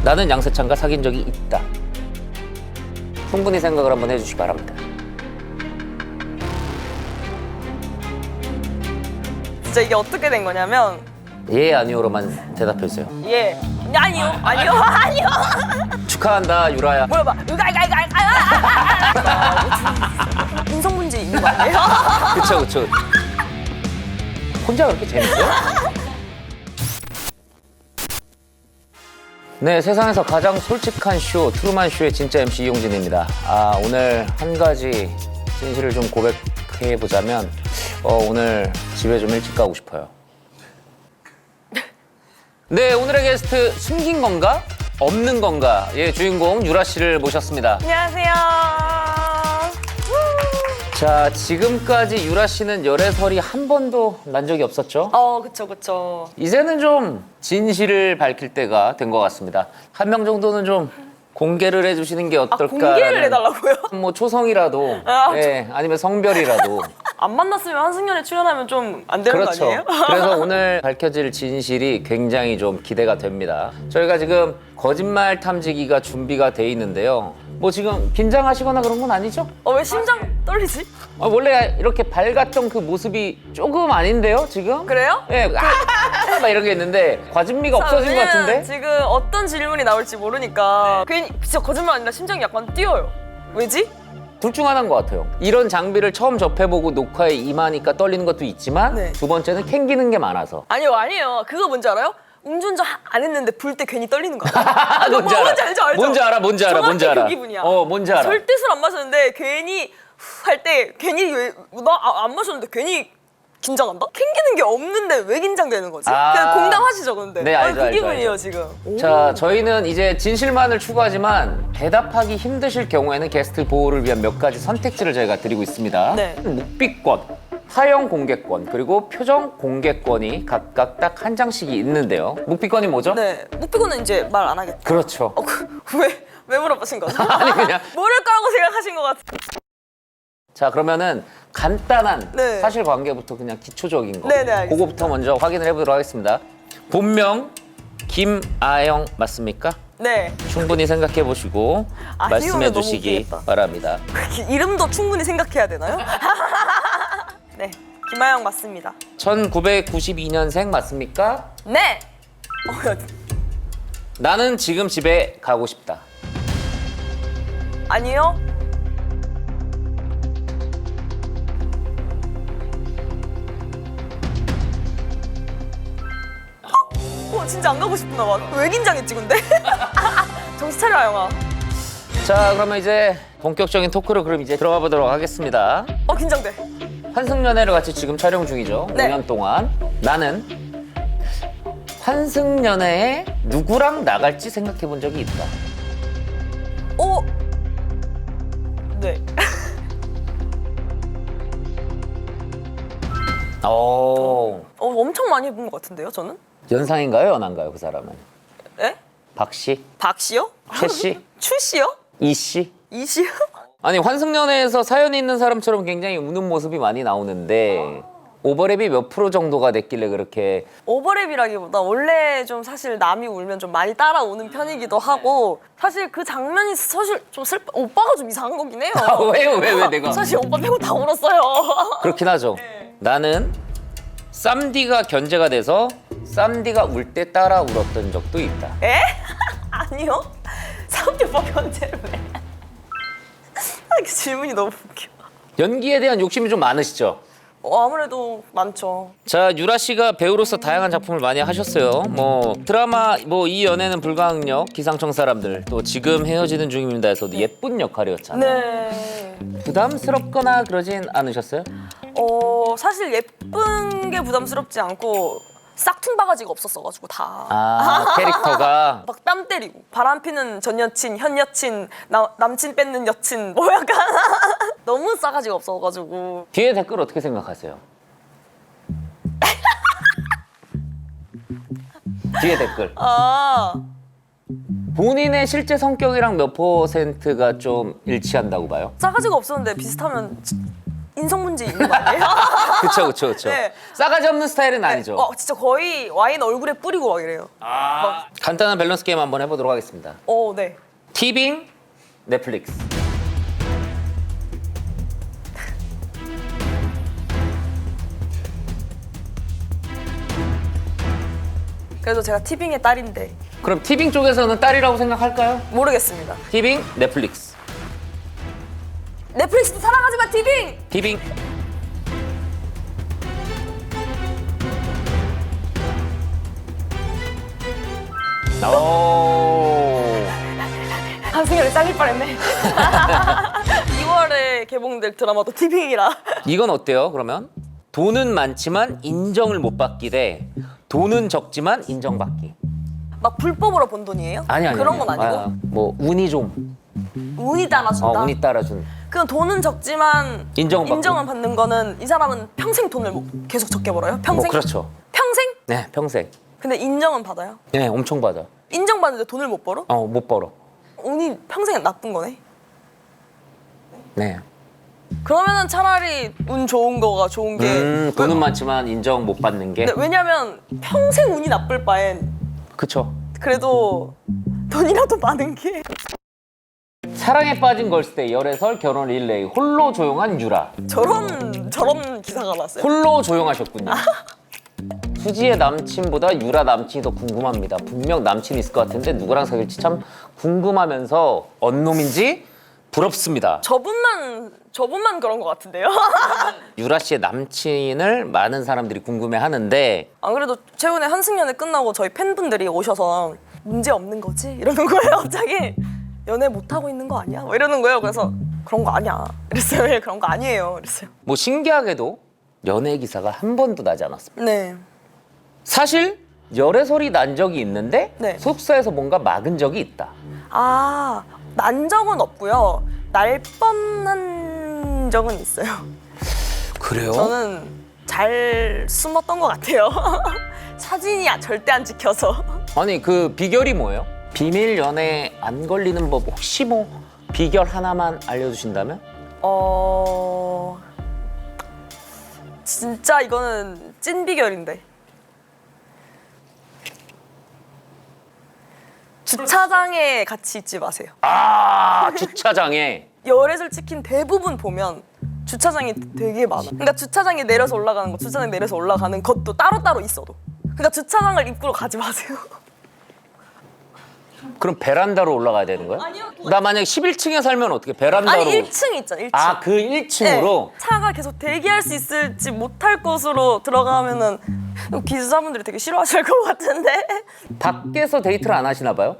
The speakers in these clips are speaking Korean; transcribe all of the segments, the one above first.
나는 양세찬과 사귄 적이 있다. 충분히 생각을 한번 해주시기 바랍니다. 진짜 이게 어떻게 된 거냐면 예, 아니오로만 대답해주세요. 예 아니요 아니요 아니요 축하한다, 유라야. 물어봐 인성 문제 있는 거 아니에요? 그쵸. 혼자 그렇게 재밌어요? 네, 세상에서 가장 솔직한 쇼, 트루만 쇼의 진짜 MC 이용진입니다. 오늘 한 가지 진실을 좀 고백해보자면 오늘 집에 좀 일찍 가고 싶어요. 네, 오늘의 게스트 숨긴 건가? 없는 건가? 의 주인공 유라 씨를 모셨습니다. 안녕하세요. 자, 지금까지 유라 씨는 열애설이 한 번도 난 적이 없었죠? 그쵸. 이제는 좀 진실을 밝힐 때가 된 것 같습니다. 한 명 정도는 좀 공개를 해주시는 게 어떨까? 공개를 해달라고요? 뭐 초성이라도, 아니면 성별이라도. 안 만났으면 한승연에 출연하면 좀 안 되는 그렇죠. 거 아니에요? 그래서 오늘 밝혀질 진실이 굉장히 좀 기대가 됩니다. 저희가 지금 거짓말 탐지기가 준비가 돼 있는데요. 뭐 지금 긴장하시거나 그런 건 아니죠? 왜 심장 떨리지? 원래 이렇게 밝았던 그 모습이 조금 아닌데요, 지금? 그래요? 예, 막 이런 게 있는데 과즙미가 없어진 것 같은데? 지금 어떤 질문이 나올지 모르니까 괜히 진짜 거짓말 아니라 심장이 약간 뛰어요. 왜지? 둘 중 하나인 것 같아요. 이런 장비를 처음 접해보고 녹화에 임하니까 떨리는 것도 있지만 네. 두 번째는 캥기는 게 많아서. 아니에요. 그거 뭔지 알아요? 음주운전 안 했는데 불 때 괜히 떨리는 거 알아요? 뭔지 알아. 뭔지 알죠? 뭔지 알아. 정확히 그 기분이야. 뭔지 알아. 절대 술 안 마셨는데 괜히 할 때 괜히 나 안 마셨는데 괜히 긴장한다? 캥기는 게 없는데 왜 긴장되는 거지? 그냥 공감하시죠, 근데? 네, 알죠, 그 알죠, 기분이에요, 알죠. 지금. 자, 저희는 이제 진실만을 추구하지만 대답하기 힘드실 경우에는 게스트 보호를 위한 몇 가지 선택지를 저희가 드리고 있습니다. 네. 묵비권, 화형 공개권, 그리고 표정 공개권이 각각 딱 한 장씩이 있는데요. 묵비권이 뭐죠? 네, 묵비고는 이제 말 안 하겠죠. 그렇죠. 왜 물어보신 거죠? 아니, 그냥. 모를 거라고 생각하신 것 같아요. 자, 그러면은 간단한 네. 사실관계부터 그냥 기초적인 거. 네네, 알겠습니다. 그거부터 먼저 확인을 해보도록 하겠습니다. 본명 김아영 맞습니까? 네, 충분히 생각해 보시고 말씀해 너무 주시기 웃기겠다. 바랍니다. 이름도 충분히 생각해야 되나요? 네, 김아영 맞습니다. 1992년생 맞습니까? 네! 나는 지금 집에 가고 싶다. 아니요. 진짜 안 가고 싶나 봐. 왜 긴장했지, 근데? 정신 차려, 아영아. 자, 그러면 이제 본격적인 토크로 그럼 이제 들어가 보도록 하겠습니다. 긴장돼. 환승연애를 같이 지금 촬영 중이죠. 네. 5년 동안. 나는 환승연애에 누구랑 나갈지 생각해 본 적이 있다. 네. 엄청 많이 해본 것 같은데요, 저는? 연상인가요, 연한가요, 그 사람은? 에? 박씨? 박씨요? 최씨? 추씨요? 이씨? 이씨요? 아니, 환승연애에서 사연이 있는 사람처럼 굉장히 우는 모습이 많이 나오는데 오버랩이 몇 프로 정도가 됐길래 그렇게. 오버랩이라기보다 원래 좀 사실 남이 울면 좀 많이 따라오는 편이기도 하고 사실 그 장면이 사실 좀 오빠가 좀 이상한 거긴 해요. 왜 내가? 사실 오빠 빼고 다 울었어요. 그렇긴 하죠. 나는 쌈디가 견제가 돼서 쌈디가 울 때 따라 울었던 적도 있다. 에? 아니요. 사업대 오빠 견제를 왜? 그 질문이 너무 웃겨. 연기에 대한 욕심이 좀 많으시죠? 아무래도 많죠. 자, 유라 씨가 배우로서 다양한 작품을 많이 하셨어요. 뭐 드라마 이 연애는 불가항력, 기상청 사람들, 또 지금 헤어지는 중입니다에서도 예쁜 역할이었잖아요. 네. 부담스럽거나 그러진 않으셨어요? 사실 예쁜 게 부담스럽지 않고 싹퉁 바가지가 없었어가지고 다. 캐릭터가. 막 땀 때리고 바람 피는 전 여친, 현 여친, 남친 뺏는 여친 뭐 약간 너무 싸가지가 없어가지고. 뒤에 댓글 어떻게 생각하세요? 뒤에 댓글. 본인의 실제 성격이랑 몇 %가 좀 일치한다고 봐요? 싸가지가 없었는데 비슷하면 인성 문제 있는 거 아니에요? 그쵸. 네. 싸가지 없는 스타일은 아니죠. 진짜 거의 와인 얼굴에 뿌리고 막 이래요. 간단한 밸런스 게임 한번 해보도록 하겠습니다. 네. 티빙, 넷플릭스. 그래도 제가 티빙의 딸인데 그럼 티빙 쪽에서는 딸이라고 생각할까요? 모르겠습니다. 티빙, 넷플릭스. 넷플릭스도 사랑하지만 티빙! 티빙. 오. 한승열이 잘릴 뻔했네. 2월에 개봉될 드라마도 티빙이라. 이건 어때요? 그러면 돈은 많지만 인정을 못 받기 대 돈은 적지만 인정받기. 막 불법으로 번 돈이에요? 아니. 그런 건 아니고? 뭐 운이 좀. 운이 따라준다? 운이 따라준. 그럼 돈은 적지만 인정받고. 인정은 받는 거는 이 사람은 평생 돈을 계속 적게 벌어요? 평생? 뭐 그렇죠. 평생? 네, 평생. 근데 인정은 받아요? 네, 엄청 받아. 인정받는데 돈을 못 벌어? 못 벌어. 운이 평생 나쁜 거네? 네. 그러면은 차라리 운 좋은 거가 좋은 게 돈은 많지만 인정 못 받는 게. 네, 왜냐면 평생 운이 나쁠 바엔 그쵸. 그래도 돈이라도 많은 게 사랑에 빠진 걸스데이 열애설 결혼 릴레이 홀로 조용한 유라. 저런 기사가 났어요. 홀로 조용하셨군요. 수지의 남친보다 유라 남친이 더 궁금합니다. 분명 남친이 있을 것 같은데 누구랑 사귈지 참 궁금하면서 언놈인지 부럽습니다. 저분만 그런 것 같은데요? 유라 씨의 남친을 많은 사람들이 궁금해하는데 안 그래도 최근에 한승연애 끝나고 저희 팬분들이 오셔서 문제 없는 거지? 이러는 거예요 갑자기. 연애 못하고 있는 거 아니야? 뭐 이러는 거예요. 그래서 그런 거 아니야. 그랬어요. 예, 그런 거 아니에요. 그랬어요. 뭐 신기하게도 연애 기사가 한 번도 나지 않았습니다. 네. 사실 열애설이 난 적이 있는데 네. 소속사에서 뭔가 막은 적이 있다. 난 적은 없고요. 날 뻔한 적은 있어요. 그래요? 저는 잘 숨었던 것 같아요. 사진이 절대 안 찍혀서. 아니 그 비결이 뭐예요? 비밀 연애 안 걸리는 법 혹시 뭐 비결 하나만 알려주신다면? 진짜 이거는 찐 비결인데. 주차장에 같이 있지 마세요. 주차장에. 열애설 찍힌 대부분 보면 주차장이 되게 많아. 그러니까 주차장에 내려서 올라가는 거, 주차장에 내려서 올라가는 것도 따로따로 있어도. 그러니까 주차장을 입구로 가지 마세요. 그럼 베란다로 올라가야 되는 거야? 아니요. 나 만약에 11층에 살면 어떻게 베란다로? 아니 1층 있잖아. 1층. 그 1층으로? 네, 차가 계속 대기할 수 있을지 못할 곳으로 들어가면은 기사분들이 되게 싫어하실 것 같은데. 밖에서 데이트를 안 하시나 봐요?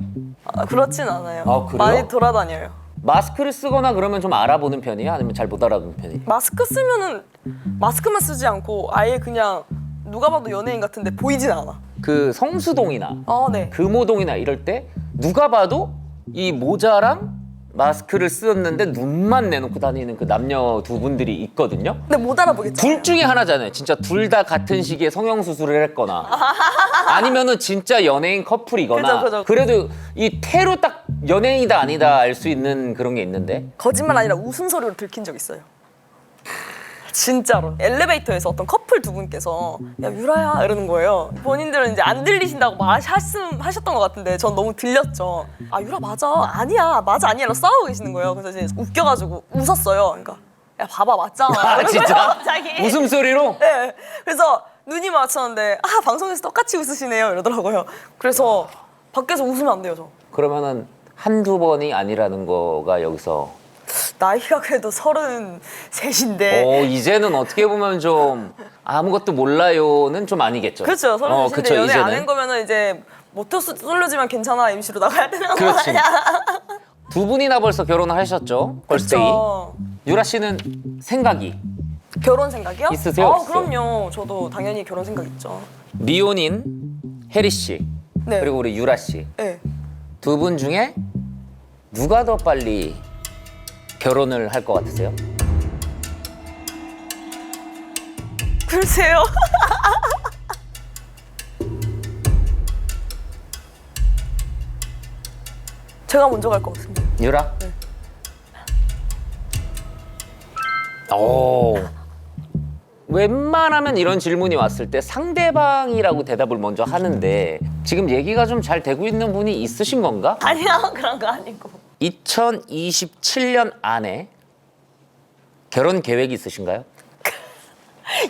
그렇진 않아요. 그래요? 많이 돌아다녀요. 마스크를 쓰거나 그러면 좀 알아보는 편이에요? 아니면 잘 못 알아보는 편이에요? 마스크 쓰면은 마스크만 쓰지 않고 아예 그냥 누가 봐도 연예인 같은데 보이진 않아. 그 성수동이나 네. 금호동이나 이럴 때 누가 봐도 이 모자랑 마스크를 쓰었는데 눈만 내놓고 다니는 그 남녀 두 분들이 있거든요. 근데 못 알아보겠죠. 둘 중에 하나잖아요. 진짜 둘 다 같은 시기에 성형수술을 했거나 아니면은 진짜 연예인 커플이거나 그죠. 그래도 이 태로 딱 연예인이다 아니다 알 수 있는 그런 게 있는데 거짓말 아니라 웃음소리로 들킨 적 있어요. 진짜로. 엘리베이터에서 어떤 커플 두 분께서 야 유라야 이러는 거예요. 본인들은 이제 안 들리신다고 하셨던 것 같은데 전 너무 들렸죠. 유라 맞아. 아니야. 맞아 아니야로 싸우고 계시는 거예요. 그래서 이제 웃겨가지고 웃었어요. 그러니까 야 봐봐 맞잖아. 진짜? 갑자기. 웃음소리로? 네. 그래서 눈이 마주쳤는데 방송에서 똑같이 웃으시네요 이러더라고요. 그래서 밖에서 웃으면 안 돼요 저. 그러면은 한두 번이 아니라는 거가 여기서 나이가 그래도 33인데 이제는 어떻게 보면 좀 아무것도 몰라요는 좀 아니겠죠. 그렇죠. 33인데 그쵸, 연애 안 이제는. 한 거면은 이제 모터 솔로지만 괜찮아 MC로 나가야 되는 거 그렇지. 아니야? 두 분이나 벌써 결혼을 하셨죠? 걸스데이. 그쵸. 유라 씨는 생각이 결혼 생각이요? 있으세요? 없으세요? 그럼요. 저도 당연히 결혼 생각 있죠. 미혼인 혜리 씨 네. 그리고 우리 유라 씨. 네. 두 분 중에 누가 더 빨리 결혼을 할 것 같으세요? 글쎄요. 제가 먼저 갈 것 같습니다. 유라? 네. 오. 웬만하면 이런 질문이 왔을 때 상대방이라고 대답을 먼저 하는데 지금 얘기가 좀 잘 되고 있는 분이 있으신 건가? 아니야 그런 거 아니고. 2027년 안에 결혼 계획이 있으신가요?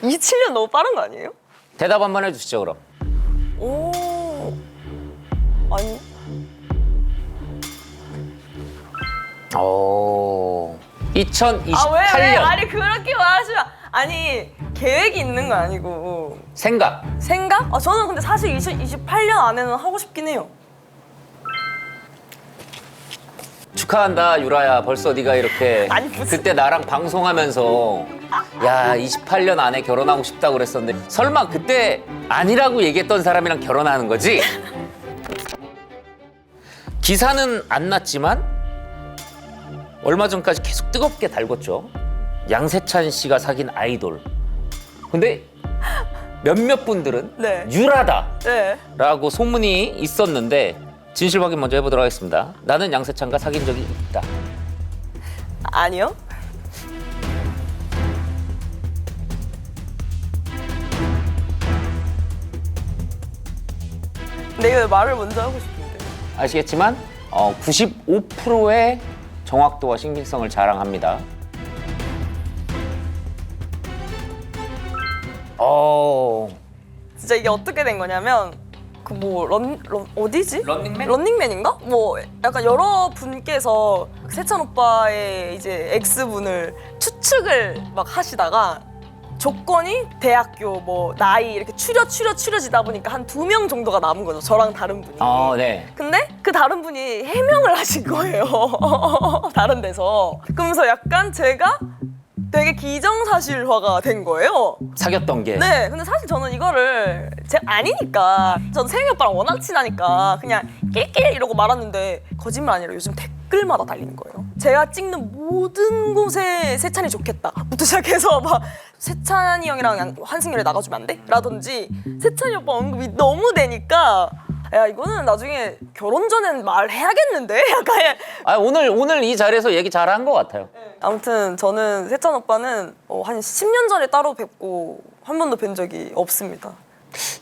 27년 너무 빠른 거 아니에요? 대답 한번 해주시죠 그럼. 오. 아니. 오. 2028년 아 왜? 아니 그렇게 말하시면 아니 계획이 있는 거 아니고 생각. 생각? 아 저는 근데 사실 2028년 안에는 하고 싶긴 해요. 축하한다 유라야. 벌써 네가 이렇게 아니, 무슨- 그때 나랑 방송하면서 야 28년 안에 결혼하고 싶다고 그랬었는데 설마 그때 아니라고 얘기했던 사람이랑 결혼하는 거지? 기사는 안 났지만 얼마 전까지 계속 뜨겁게 달궜죠. 양세찬 씨가 사귄 아이돌. 근데 몇몇 분들은 네. 유라다라고 네. 소문이 있었는데 진실 확인 먼저 해보도록 하겠습니다. 나는 양세찬과 사귄 적이 있다. 아니요. 내가 말을 먼저 하고 싶은데. 아시겠지만 95%의 정확도와 신빙성을 자랑합니다. 진짜 이게 어떻게 된 거냐면 그 뭐 어디지? 런닝맨? 런닝맨인가? 뭐 약간 여러 분께서 세찬 오빠의 이제 X분을 추측을 막 하시다가 조건이 대학교 뭐 나이 이렇게 추려지다 보니까 한 2명 정도가 남은 거죠. 저랑 다른 분이. 네. 근데 그 다른 분이 해명을 하신 거예요. 다른 데서. 그러면서 약간 제가 되게 기정사실화가 된 거예요. 사귀었던 게. 네, 근데 사실 저는 이거를 제가 아니니까 저는 세영이 오빠랑 워낙 친하니까 그냥 낄낄 이러고 말았는데 거짓말 아니라 요즘 댓글마다 달리는 거예요. 제가 찍는 모든 곳에 세찬이 좋겠다부터 시작해서 막 세찬이 형이랑 환승연애 나가주면 안 돼? 라든지 세찬이 오빠 언급이 너무 되니까 야 이거는 나중에 결혼 전엔 말해야겠는데? 약간 오늘 이 자리에서 얘기 잘한 것 같아요. 아무튼 저는 세찬 오빠는 한 10년 전에 따로 뵙고 한 번도 뵌 적이 없습니다.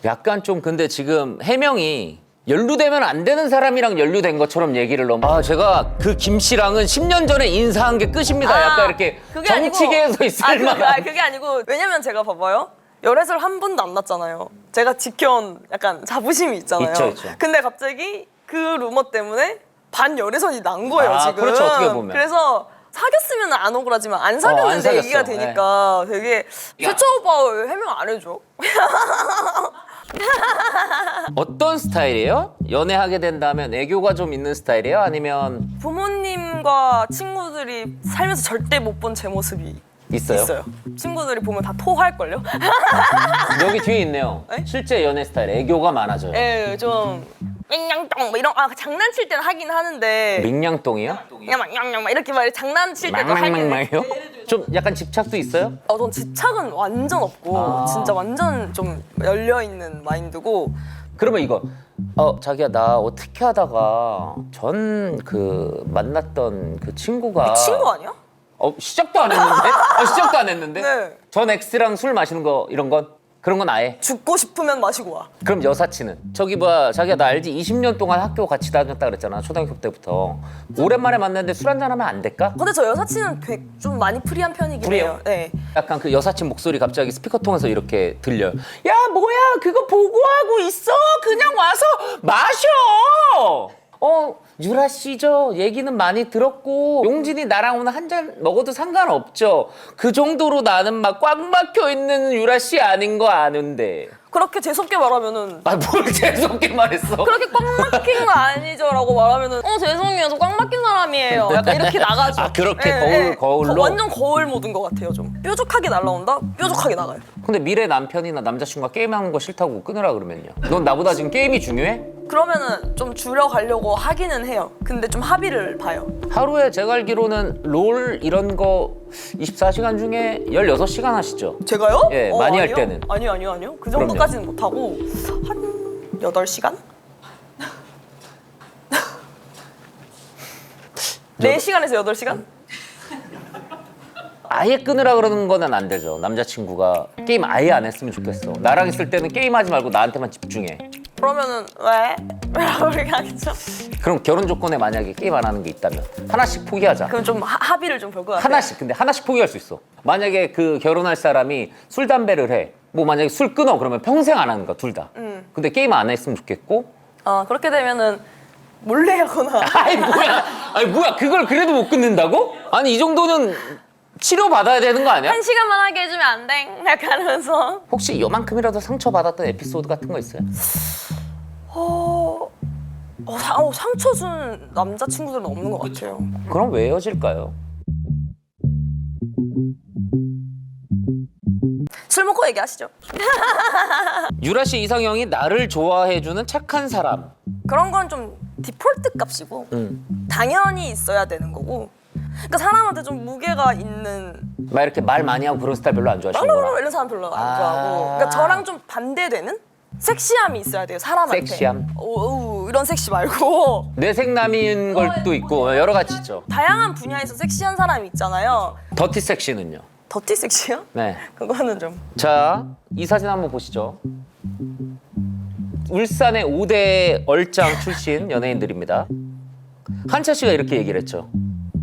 약간 좀 근데 지금 해명이 연루되면 안 되는 사람이랑 연루된 것처럼 얘기를 너무 제가 그 김 씨랑은 10년 전에 인사한 게 끝입니다. 약간 이렇게 그게 아니고- 정치계에서 있을 만한. 그게 아니고 왜냐면 제가 봐봐요. 열애설 한 번도 안 났잖아요. 제가 지켜온 약간 자부심이 있잖아요. 있죠. 근데 갑자기 그 루머 때문에 반열애설이 난 거예요 지금. 그렇죠, 어떻게 보면. 그래서 사귀었으면 안 억울하지만 안 사귀었는데 안 사귀었어. 얘기가 되니까 되게 세찬 오빠 왜 해명 안 해줘? 어떤 스타일이에요? 연애하게 된다면 애교가 좀 있는 스타일이에요? 아니면 부모님과 친구들이 살면서 절대 못 본 제 모습이 있어요? 있어요. 친구들이 보면 다 토할걸요? 여기 뒤에 있네요. 네? 실제 연애 스타일 애교가 많아져요. 예, 좀 맹냥똥 뭐 이런 장난칠 때는 하긴 하는데 밍냥똥이요? 그냥 막 냥냥 막 이렇게 막 장난칠 때도 하긴 해. 망망망망요? 좀 약간 집착도 있어요? 전 집착은 완전 없고 진짜 완전 좀 열려 있는 마인드고 그러면 이거 자기야 나 어떻게 하다가 전 그 만났던 그 친구가 친구 아니야? 시작도 안 했는데? 시작도 안 했는데? 네. 전 X랑 술 마시는 거 이런 건? 그런 건 아예? 죽고 싶으면 마시고 와. 그럼 여사친은? 저기 뭐야 자기야 나 알지? 20년 동안 학교 같이 다녔다 그랬잖아 초등학교 때부터 오랜만에 만났는데 술 한잔 하면 안 될까? 근데 저 여사친은 좀 많이 프리한 편이긴 프리해요? 해요. 네. 약간 그 여사친 목소리 갑자기 스피커 통해서 이렇게 들려. 야 뭐야 그거 보고하고 있어 그냥 와서 마셔. 유라 씨죠. 얘기는 많이 들었고 용진이 나랑 오늘 한 잔 먹어도 상관없죠. 그 정도로 나는 막 꽉 막혀 있는 유라 씨 아닌 거 아는데. 그렇게 재수없게 말하면은 뭘 재수없게 말했어. 그렇게 꽉 막힌 거 아니죠라고 말하면은 죄송해요 저 꽉 막힌 사람이에요. 약간 이렇게 나가죠. 그렇게 거울로? 완전 거울 모드인 것 같아요 좀. 뾰족하게 날라온다. 뾰족하게 나가요. 근데 미래 남편이나 남자친구가 게임하는 거 싫다고 끊으라 그러면요. 넌 나보다 지금 게임이 중요해? 그러면은 좀 줄여가려고 하기는 해요. 근데 좀 합의를 봐요. 하루에 제가 알기로는 롤 이런 거 24시간 중에 16시간 하시죠? 제가요? 예, 많이 할 아니요. 때는. 아니요. 그 정도까지는 못하고 한 8시간? 4시간에서 8시간? 아예 끊으라 그러는 거는 안 되죠. 남자친구가 게임 아예 안 했으면 좋겠어. 나랑 있을 때는 게임하지 말고 나한테만 집중해. 그러면은 왜? 라고 얘기하겠죠. 그럼 결혼 조건에 만약에 게임 안 하는 게 있다면 하나씩 포기하자. 그럼 좀 합의를 좀 볼 것 같아요. 하나씩. 근데 하나씩 포기할 수 있어. 만약에 그 결혼할 사람이 술 담배를 해. 뭐 만약에 술 끊어 그러면 평생 안 하는 거야 둘 다. 근데 게임 안 했으면 좋겠고. 그렇게 되면은 몰래 하거나. 아니 뭐야 그걸 그래도 못 끊는다고? 아니 이 정도는 치료 받아야 되는 거 아니야? 1시간만 하게 해주면 안 돼? 약간 하면서. 혹시 요만큼이라도 상처 받았던 에피소드 같은 거 있어요? 상처 준 남자친구들은 없는 것 같아요. 그럼 왜 헤어질까요? 술 먹고 얘기하시죠. 유라 씨 이상형이 나를 좋아해주는 착한 사람. 그런 건 좀 디폴트 값이고 당연히 있어야 되는 거고. 그러니까 사람한테 좀 무게가 있는 막 이렇게 말 많이 하고 그런 스타일 별로 안 좋아하시는구나. 이런 사람 별로 안 좋아하고. 그러니까 저랑 좀 반대되는 섹시함이 있어야 돼요 사람한테. 섹시함? 이런 섹시 말고 뇌생남인 걸도 있고 여러 가지 있죠. 다양한 분야에서 섹시한 사람이 있잖아요. 더티 섹시는요? 더티 섹시요? 네. 그거는 좀. 자, 이 사진 한번 보시죠. 울산의 5대 얼짱 출신 연예인들입니다. 한차 씨가 이렇게 얘기를 했죠.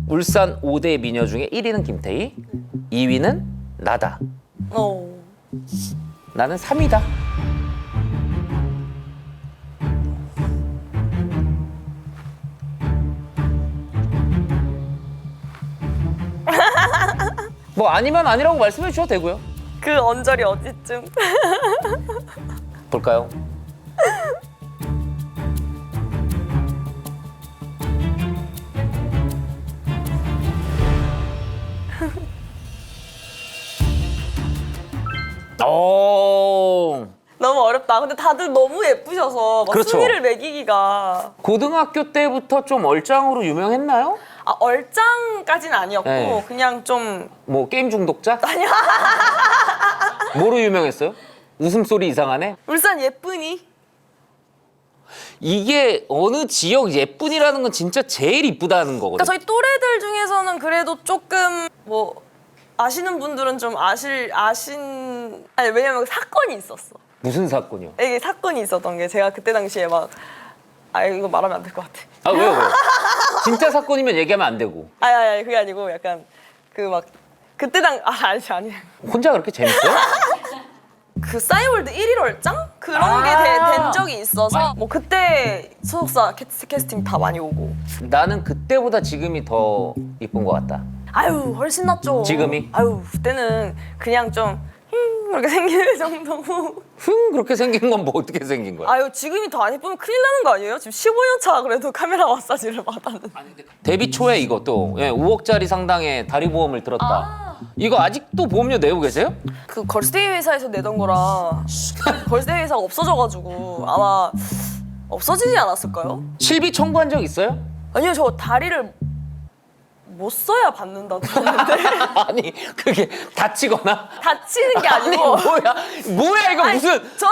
울산 5대 미녀 중에 1위는 김태희, 2위는 나다. 나는 3위다. 뭐 아니면 아니라고 말씀해 주셔도 되고요. 그 언저리 어디쯤? 볼까요? 오. 너무 어렵다. 근데 다들 너무 예쁘셔서 막 그렇죠. 순위를 매기기가. 고등학교 때부터 좀 얼짱으로 유명했나요? 얼짱까지는 아니었고 네. 그냥 좀. 뭐 게임 중독자? 아니요. 뭐로 유명했어요? 웃음소리 이상하네? 울산 예쁜이. 이게 어느 지역 예쁜이라는 건 진짜 제일 이쁘다는 거거든요. 그러니까 저희 또래들 중에서는 그래도 조금 뭐 아시는 분들은 좀 아니 왜냐면 사건이 있었어. 무슨 사건이요? 이게 사건이 있었던 게 제가 그때 당시에 막 이거 말하면 안 될 것 같아. 아 왜요? 진짜 사건이면 얘기하면 안 되고. 아니 그게 아니고 약간 그 막 그때 아니 혼자 그렇게 재밌어요? 그 싸이월드 1일 얼짱? 그런 게 된 적이 있어서 뭐 그때 소속사 캐스팅 다 많이 오고. 나는 그때보다 지금이 더 이쁜 것 같다. 아유 훨씬 낫죠. 지금이? 아유 그때는 그냥 좀 그렇게 생길 정도고. 그렇게 생긴 건 뭐 어떻게 생긴 거야? 아유 지금이 더 안 예쁘면 큰일 나는 거 아니에요? 지금 15년 차 그래도 카메라 마사지를 받았는데. 데뷔 초에 이것도 5억짜리 상당의 다리 보험을 들었다. 이거 아직도 보험료 내고 계세요? 그 걸스데이 회사에서 내던 거라 걸스데이 회사가 없어져가지고 아마 없어지지 않았을까요? 실비 청구한 적 있어요? 아니요 저 다리를 못 써야 받는다고 들었는데. 아니 그게 다치거나 다치는 게 아니 아니고. 뭐야 이거 아니,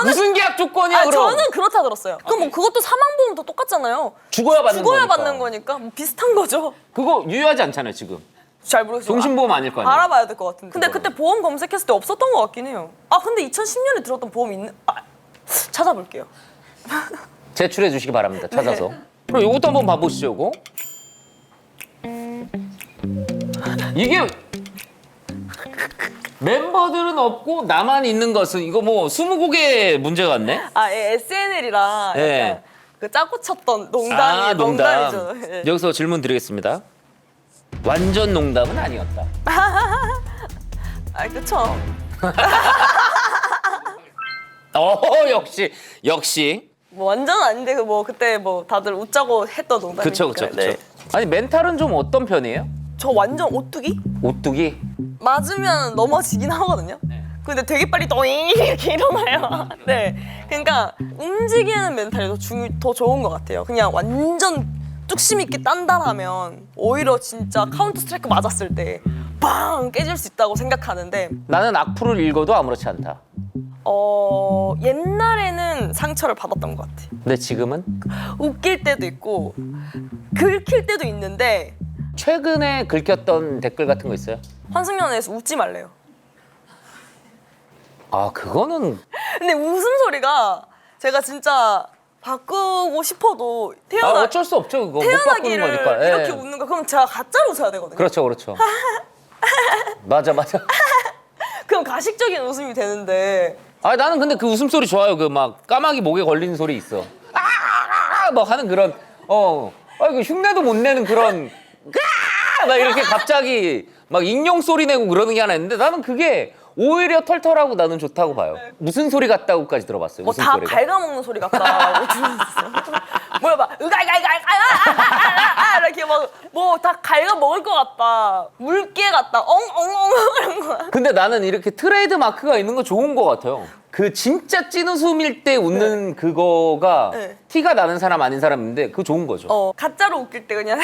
무슨 계약 조건이야 그럼? 저는 그렇다 들었어요. 그럼 뭐 그것도 사망보험도 똑같잖아요. 죽어야 받는 거니까 뭐 비슷한 거죠. 그거 유효하지 않잖아요 지금. 잘 모르겠어요. 종신보험 아닐 거 아니에요? 알아봐야 될 것 같은데. 근데 그때 보험 검색했을 때 없었던 것 같긴 해요. 근데 2010년에 들었던 보험 찾아볼게요. 제출해 주시기 바랍니다. 찾아서. 그럼 이것도 한번 봐보시죠. 이거. 이게 멤버들은 없고 나만 있는 것은 이거 뭐 20곡의 문제 같네? SNL이랑 네. 약간 그 짜고 쳤던 농담이죠. 예. 여기서 질문 드리겠습니다. 완전 농담은 아니었다. 그쵸. 역시. 뭐 완전 아닌데 뭐 그때 뭐 다들 웃자고 했던 농담이니까. 그쵸. 네. 아니 멘탈은 좀 어떤 편이에요? 저 완전 오뚜기? 오뚜기? 맞으면 넘어지긴 하거든요. 근데 되게 빨리 또잉 이렇게 일어나요. 네. 그러니까 움직이는 멘탈이 더 좋은 것 같아요. 그냥 완전 뚝심 있게 단단하면 오히려 진짜 카운터 스트라이크 맞았을 때 빵 깨질 수 있다고 생각하는데 나는 악플을 읽어도 아무렇지 않다. 옛날에는 상처를 받았던 것 같아요. 근데 지금은? 웃길 때도 있고 긁힐 때도 있는데 최근에 긁혔던 댓글 같은 거 있어요? 환승연애에서 웃지 말래요. 아 그거는 근데 웃음소리가 제가 진짜 바꾸고 싶어도 어쩔 수 없죠. 그거 못 바꾸는 태어나기를 거니까. 예. 이렇게 웃는 거 그럼 제가 가짜로 웃어야 되거든요. 그렇죠. 맞아. 그럼 가식적인 웃음이 되는데 아 나는 근데 그 웃음소리 좋아요. 그 막 까마귀 목에 걸리는 소리 있어. 막 하는 그런 그 흉내도 못 내는 그런 막 이렇게 갑자기 막 익룡 소리 내고 그러는 게 하나 있는데 나는 그게 오히려 털털하고 나는 좋다고 봐요. 무슨 소리 같다고까지 들어봤어요. 뭐 무슨 다 소리가? 갉아먹는 소리 같다고 들었어요. 뭐야 막 으갈갈갈갈 이렇게 막 뭐 다 갉아먹을 것 같다. 물개 같다. 엉엉엉 이런 거. 근데 나는 이렇게 트레이드 마크가 있는 거 좋은 것 같아요. 그 진짜 찐 웃음일 때 웃는 그거가 네. 티가 나는 사람 아닌 사람인데 그거 좋은 거죠. 가짜로 웃길 때 그냥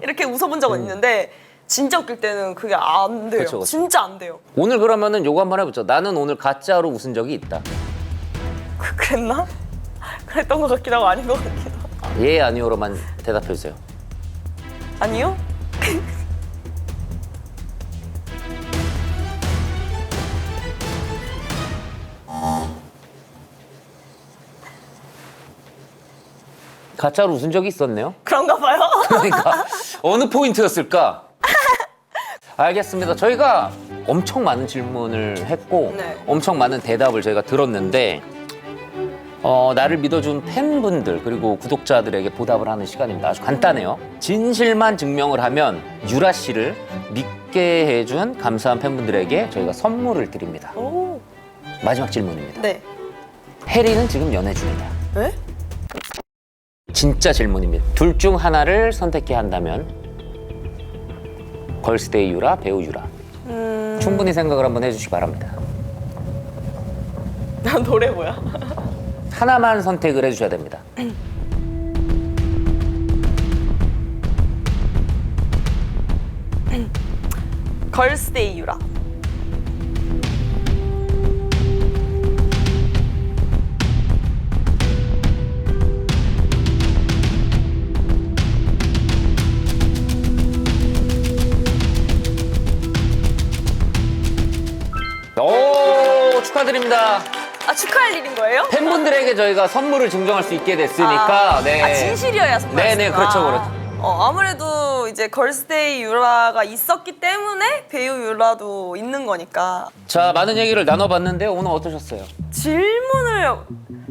이렇게 웃어본 적은 있는데 진짜 웃길 때는 그게 안 돼요. 그쵸. 진짜 안 돼요. 오늘 그러면은 요거 한번 해보죠. 나는 오늘 가짜로 웃은 적이 있다. 그랬나? 그랬던 것 같기도 하고 아닌 것 같기도 하고. 예 아니오로만 대답해 주세요. 아니요? 가짜로 웃은 적이 있었네요. 그런가 봐요. 그러니까 어느 포인트였을까? 알겠습니다. 저희가 엄청 많은 질문을 했고 네. 엄청 많은 대답을 저희가 들었는데 나를 믿어준 팬분들 그리고 구독자들에게 보답을 하는 시간입니다. 아주 간단해요. 진실만 증명을 하면 유라 씨를 믿게 해준 감사한 팬분들에게 저희가 선물을 드립니다. 오. 마지막 질문입니다. 네. 해리는 지금 연애 중이다. 네? 진짜 질문입니다. 둘 중 하나를 선택해야 한다면 걸스데이 유라, 배우 유라. 충분히 생각을 한번 해주시기 바랍니다. 난 노래 뭐야? 하나만 선택을 해주셔야 됩니다. 걸스데이 유라. 오 축하드립니다. 아 축하할 일인 거예요? 팬분들에게 저희가 선물을 증정할 수 있게 됐으니까 네. 진실이어야 선물. 네네 그렇죠. 아무래도 이제 걸스데이 유라가 있었기 때문에 배우 유라도 있는 거니까 자 많은 얘기를 나눠봤는데 오늘 어떠셨어요? 질문을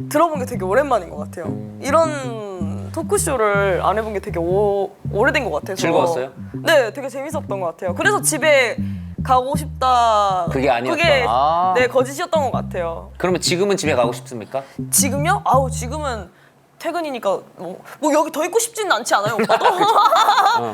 들어본 게 되게 오랜만인 것 같아요. 이런 토크쇼를 안 해본 게 되게 오래된 것 같아서 즐거웠어요? 네, 되게 재밌었던 것 같아요. 그래서 집에 가고 싶다. 그게 아니었다. 그게 아. 네 거짓이었던 것 같아요. 그러면 지금은 집에 가고 싶습니까? 지금요? 아우 지금은 퇴근이니까 뭐 여기 더 있고 싶지는 않지 않아요, 오빠도?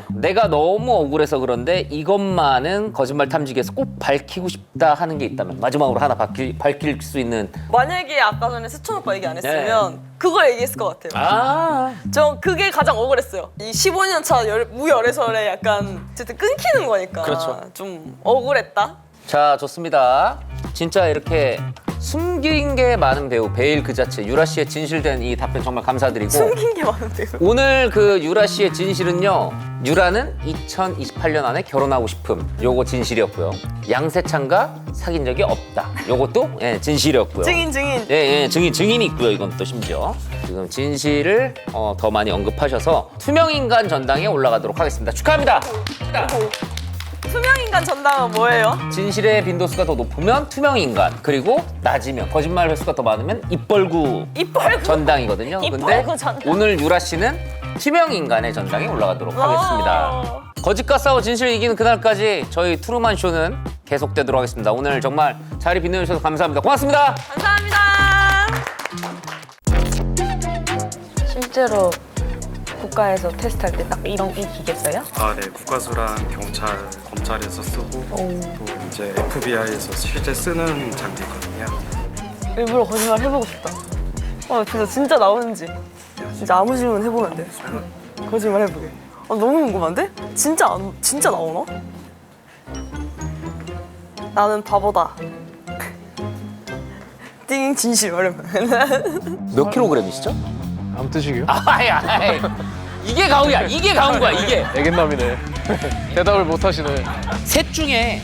내가 너무 억울해서 그런데 이것만은 거짓말 탐지기에서 꼭 밝히고 싶다 하는 게 있다면 마지막으로 하나 밝힐 수 있는 만약에 아까 전에 세촌 오빠 얘기 안 했으면 그걸 얘기했을 것 같아요. 저 그게 가장 억울했어요. 이 15년 차 무열애설에 약간 어쨌든 끊기는 거니까 그렇죠. 좀 억울했다. 자 좋습니다. 진짜 이렇게 숨긴 게 많은 배우 베일 그 자체 유라 씨의 진실된 이 답변 정말 감사드리고 숨긴 게 많은데요. 오늘 그 유라 씨의 진실은요. 유라는 2028년 안에 결혼하고 싶음. 요거 진실이었고요. 양세찬과 사귄 적이 없다. 요것도 진실이었고요. 증인. 증인이 있고요. 이건 또 심지어 지금 진실을 더 많이 언급하셔서 투명인간 전당에 올라가도록 하겠습니다. 축하합니다. 투명인간 전당은 뭐예요? 진실의 빈도수가 더 높으면 투명인간 그리고 낮으면 거짓말 횟수가 더 많으면 입벌구 입벌구 전당이거든요. 근데 입벌구 전당. 오늘 유라 씨는 투명인간의 전당에 올라가도록 하겠습니다. 거짓과 싸워 진실 이기는 그날까지 저희 투루만 쇼는 계속되도록 하겠습니다. 오늘 정말 자리 빛내주셔서 감사합니다. 고맙습니다. 감사합니다. 실제로 국가에서 테스트할 때 딱 이런 이 기계 써요? 아, 네. 국가수랑 경찰, 검찰에서 쓰고 또 이제 FBI에서 실제 쓰는 장비거든요. 일부러 거짓말 해보고 싶다. 진짜 나오는지 진짜 아무 질문 해보면 돼. 거짓말 해보게. 너무 궁금한데? 진짜 나오나? 나는 바보다. 띵 진실 말하면. 몇 킬로그램이시죠? 아무 뜻이게요? 이게 가오야. 이게 가온 거야. 이게. 애견남이네. 대답을 못 하시네. 셋 중에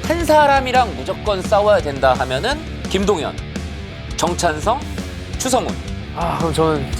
한 사람이랑 무조건 싸워야 된다 하면은 김동현, 정찬성, 추성훈. 아, 그럼 저는